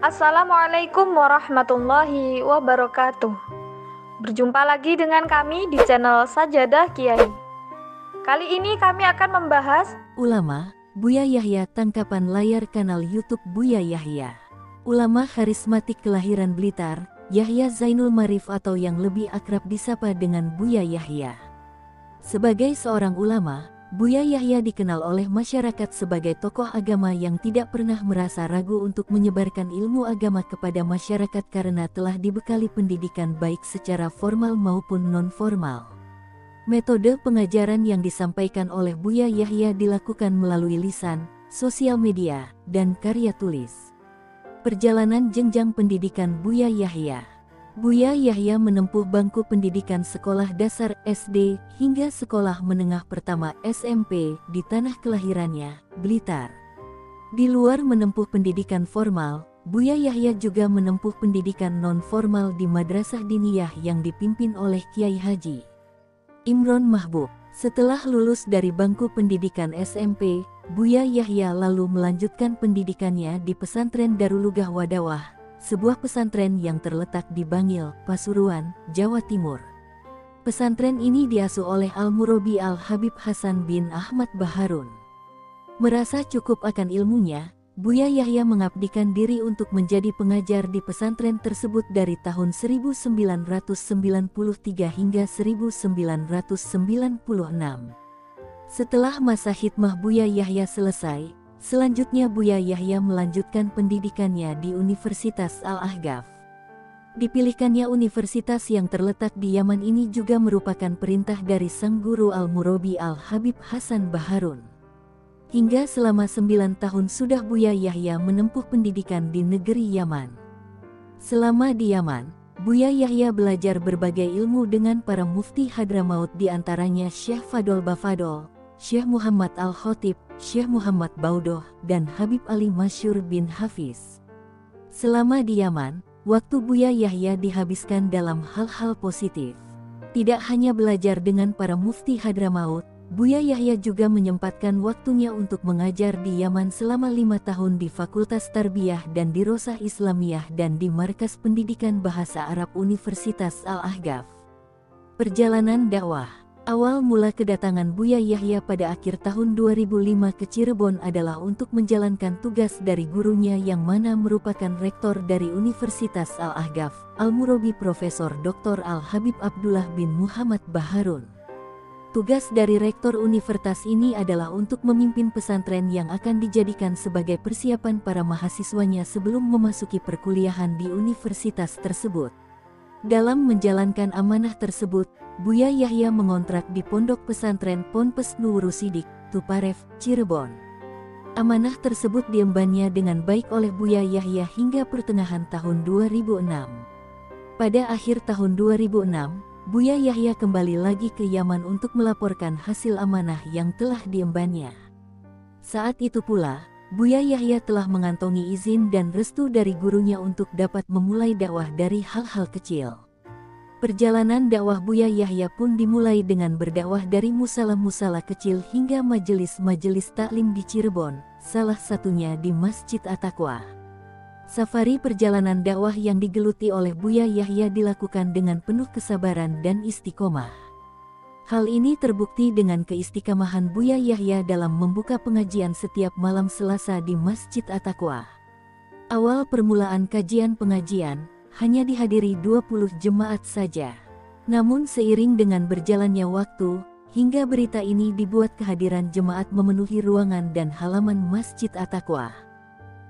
Assalamualaikum warahmatullahi wabarakatuh. Berjumpa lagi dengan kami di channel Sajadah Kiai. Kali ini kami akan membahas Ulama, Buya Yahya, tangkapan layar kanal YouTube Buya Yahya. Ulama karismatik kelahiran Blitar, Yahya Zainul Marif atau yang lebih akrab disapa dengan Buya Yahya. Sebagai seorang ulama, Buya Yahya dikenal oleh masyarakat sebagai tokoh agama yang tidak pernah merasa ragu untuk menyebarkan ilmu agama kepada masyarakat karena telah dibekali pendidikan baik secara formal maupun non-formal. Metode pengajaran yang disampaikan oleh Buya Yahya dilakukan melalui lisan, sosial media, dan karya tulis. Perjalanan jenjang pendidikan Buya Yahya. Buya Yahya menempuh bangku pendidikan sekolah dasar SD hingga sekolah menengah pertama SMP di tanah kelahirannya, Blitar. Di luar menempuh pendidikan formal, Buya Yahya juga menempuh pendidikan non-formal di Madrasah Diniyah yang dipimpin oleh Kiai Haji Imron Mahbub. Setelah lulus dari bangku pendidikan SMP, Buya Yahya lalu melanjutkan pendidikannya di pesantren Darulugah Wadawah, sebuah pesantren yang terletak di Bangil, Pasuruan, Jawa Timur. Pesantren ini diasuh oleh Al-Murabi Al-Habib Hasan bin Ahmad Baharun. Merasa cukup akan ilmunya, Buya Yahya mengabdikan diri untuk menjadi pengajar di pesantren tersebut dari tahun 1993 hingga 1996. Setelah masa khidmah Buya Yahya selesai, selanjutnya Buya Yahya melanjutkan pendidikannya di Universitas Al-Ahqaf. Dipilihkannya universitas yang terletak di Yaman ini juga merupakan perintah dari sang guru Al-Murabi Al-Habib Hasan Baharun. Hingga selama 9 tahun sudah Buya Yahya menempuh pendidikan di negeri Yaman. Selama di Yaman, Buya Yahya belajar berbagai ilmu dengan para mufti Hadramaut, di antaranya Syekh Fadol Bafadol, Syekh Muhammad Al-Khotib, Syekh Muhammad Baudoh, dan Habib Ali Masyur bin Hafiz. Selama di Yaman, waktu Buya Yahya dihabiskan dalam hal-hal positif. Tidak hanya belajar dengan para mufti Hadramaut, Buya Yahya juga menyempatkan waktunya untuk mengajar di Yaman selama 5 tahun di Fakultas Tarbiyah dan Dirosah Islamiyah dan di Markas Pendidikan Bahasa Arab Universitas Al-Ahqaf. Perjalanan dakwah. Awal mula kedatangan Buya Yahya pada akhir tahun 2005 ke Cirebon adalah untuk menjalankan tugas dari gurunya yang mana merupakan rektor dari Universitas Al-Ahqaf, Al-Murabi Profesor Dr. Al-Habib Abdullah bin Muhammad Baharun. Tugas dari rektor universitas ini adalah untuk memimpin pesantren yang akan dijadikan sebagai persiapan para mahasiswanya sebelum memasuki perkuliahan di universitas tersebut. Dalam menjalankan amanah tersebut, Buya Yahya mengontrak di pondok pesantren Ponpes Nuwuru Sidik, Tuparef, Cirebon. Amanah tersebut diembannya dengan baik oleh Buya Yahya hingga pertengahan tahun 2006. Pada akhir tahun 2006, Buya Yahya kembali lagi ke Yaman untuk melaporkan hasil amanah yang telah diembannya. Saat itu pula, Buya Yahya telah mengantongi izin dan restu dari gurunya untuk dapat memulai dakwah dari hal-hal kecil. Perjalanan dakwah Buya Yahya pun dimulai dengan berdakwah dari musala-musala kecil hingga majelis-majelis taklim di Cirebon, salah satunya di Masjid At-Taqwa. Safari perjalanan dakwah yang digeluti oleh Buya Yahya dilakukan dengan penuh kesabaran dan istiqomah. Hal ini terbukti dengan keistiqomahan Buya Yahya dalam membuka pengajian setiap malam Selasa di Masjid At-Taqwa. Awal permulaan kajian pengajian hanya dihadiri 20 jemaat saja. Namun seiring dengan berjalannya waktu, hingga berita ini dibuat kehadiran jemaat memenuhi ruangan dan halaman Masjid At-Taqwa.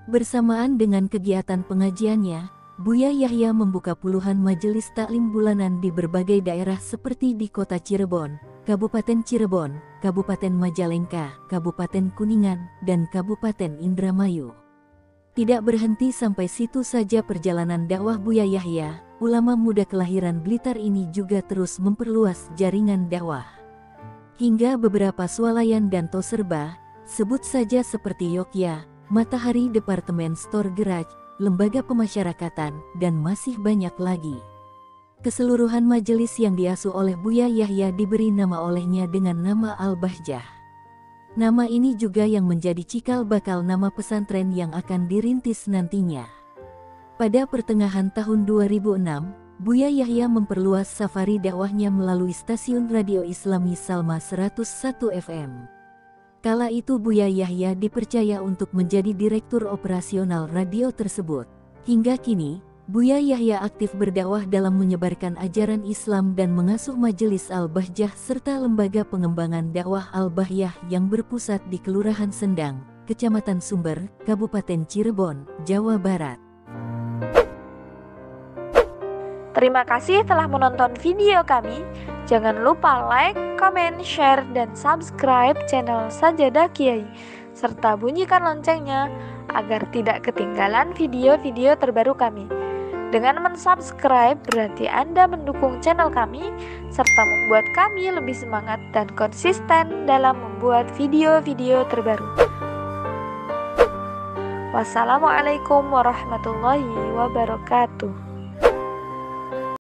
Bersamaan dengan kegiatan pengajiannya, Buya Yahya membuka puluhan majelis taklim bulanan di berbagai daerah seperti di Kota Cirebon, Kabupaten Cirebon, Kabupaten Majalengka, Kabupaten Kuningan, dan Kabupaten Indramayu. Tidak berhenti sampai situ saja perjalanan dakwah Buya Yahya, ulama muda kelahiran Blitar ini juga terus memperluas jaringan dakwah. Hingga beberapa swalayan dan toserba, sebut saja seperti Yogya, Matahari Departemen Store Garage, lembaga pemasyarakatan, dan masih banyak lagi. Keseluruhan majelis yang diasuh oleh Buya Yahya diberi nama olehnya dengan nama Al-Bahjah. Nama ini juga yang menjadi cikal bakal nama pesantren yang akan dirintis nantinya. Pada pertengahan tahun 2006, Buya Yahya memperluas safari dakwahnya melalui stasiun radio Islami Salma 101 FM. Kala itu Buya Yahya dipercaya untuk menjadi direktur operasional radio tersebut. Hingga kini, Buya Yahya aktif berdakwah dalam menyebarkan ajaran Islam dan mengasuh Majelis Al-Bahjah serta lembaga pengembangan dakwah Al-Bahyah yang berpusat di Kelurahan Sendang, Kecamatan Sumber, Kabupaten Cirebon, Jawa Barat. Terima kasih telah menonton video kami. Jangan lupa like, comment, share, dan subscribe channel Sajadah Kiai, serta bunyikan loncengnya agar tidak ketinggalan video-video terbaru kami. Dengan mensubscribe berarti Anda mendukung channel kami, serta membuat kami lebih semangat dan konsisten dalam membuat video-video terbaru. Wassalamualaikum warahmatullahi wabarakatuh.